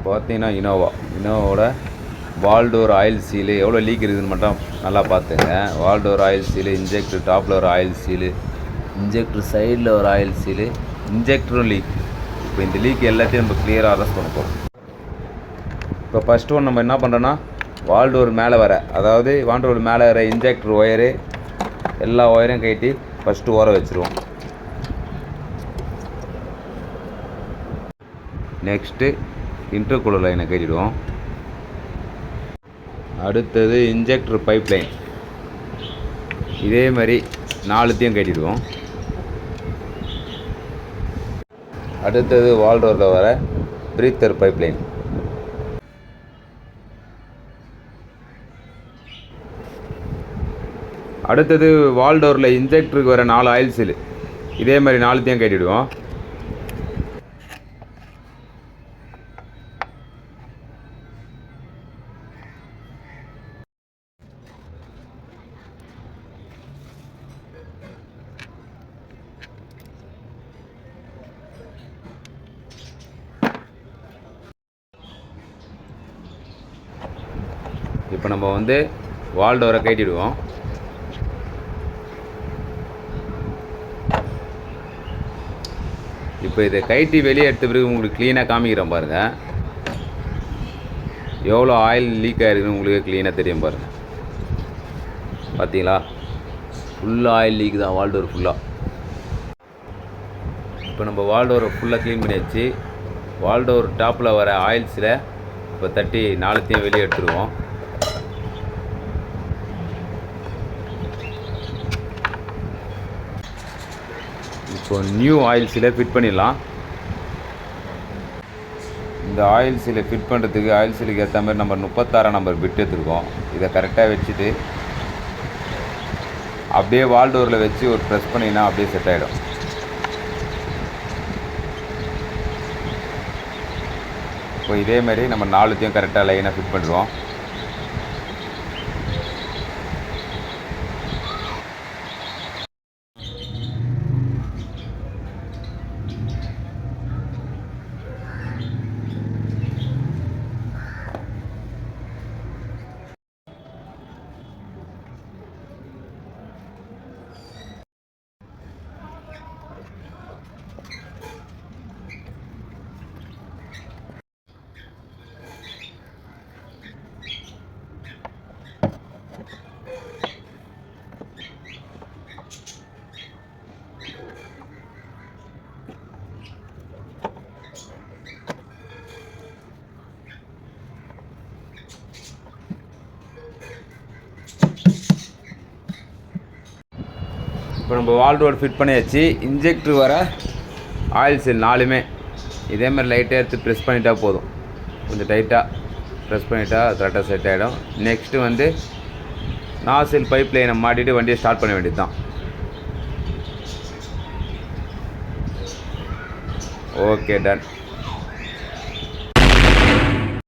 பார்த்தீங்கன்னா இனோவாவோட வால்டோர் oil seal எவ்வளோ league இருக்குதுன்னு மட்டும் நல்லா பார்த்துங்க. வால்டோர் ஆயில் சீலு, இன்ஜெக்டர் டாப்பில் ஒரு ஆயில் சீலு, இன்ஜெக்டர் சைடில் ஒரு ஆயில் சீலு, இன்ஜெக்டரும் லீக். இப்போ இந்த லீக் எல்லாத்தையும் நம்ம கிளியராக அரெஸ்ட் பண்ண போகிறோம். இப்போ ஃபஸ்ட்டு ஒன்று நம்ம என்ன பண்ணுறோன்னா, வால்டோர் மேலே அதாவது வால்டோர் மேலே வர இன்ஜெக்டர் ஒயரு எல்லா ஒயரையும் கட்டி ஃபஸ்ட்டு ஓர வச்சுருவோம். நெக்ஸ்ட்டு இன்டர்கூலர் லைனை கட்டிடுவோம். அடுத்தது இன்ஜெக்டர் பைப் லைன், இதே மாதிரி 4த்தையும் கட்டிடுவோம். அடுத்தது வால்டோரில் வர ப்ரீத்தர் பைப் லைன். அடுத்தது வால்டோரில் இன்ஜெக்டருக்கு வர 4 ஆயில் சீலு, இதே மாதிரி 4த்தையும் கட்டிடுவோம். இப்போ நம்ம வால்டோரை கட்டிடுவோம். இப்போ இதை கைட்டி வெளியே எடுத்த பிறகு உங்களுக்கு க்ளீனாக காமிக்கிறேன் பாருங்கள். எவ்வளோ ஆயில் லீக் ஆகிருக்குன்னு உங்களுக்கு க்ளீனாக தெரியும் பாருங்கள். பார்த்தீங்களா, ஃபுல்லாக ஆயில் லீக் தான் வால்டோர் ஃபுல்லாக. இப்போ நம்ம வால்டோரை ஃபுல்லாக க்ளீன் பண்ணியாச்சு. வால்டோர் டாப்பில் வர ஆயில்ஸில் இப்போ தட்டி 4த்தையும் வெளியே எடுத்துருவோம். இப்போ நியூ ஆயில் சீலை ஃபிட் பண்ணிடலாம். இந்த ஆயில் சீலை ஃபிட் பண்ணுறதுக்கு ஆயில் சீலுக்கு ஏற்ற மாதிரி நம்பர் 36 நம்பர் பிட் எடுத்துருக்கோம். இதை கரெக்டாக வச்சுட்டு அப்படியே வால்டோரில் வச்சு ஒரு ப்ரெஸ் பண்ணிங்கன்னா அப்படியே செட் ஆகிடும். இப்போ இதே மாதிரி நம்ம 4த்தையும் கரெக்டாக லைனாக ஃபிட் பண்ணுறோம். இப்போ நம்ம வால்டோர் ஃபிட் பண்ணியாச்சு. இன்ஜெக்டர் வர ஆயில் சீல் 4மே இதே மாதிரி லைட்டாக எடுத்து ப்ரெஸ் பண்ணிட்டா போதும். கொஞ்சம் டைட்டாக ப்ரெஸ் பண்ணிட்டா கரெக்டாக செட் ஆகிடும். நெக்ஸ்ட்டு நாசில் பைப் லைனை மாட்டிட்டு வண்டியை ஸ்டார்ட் பண்ண வேண்டியது தான். Okay, ton.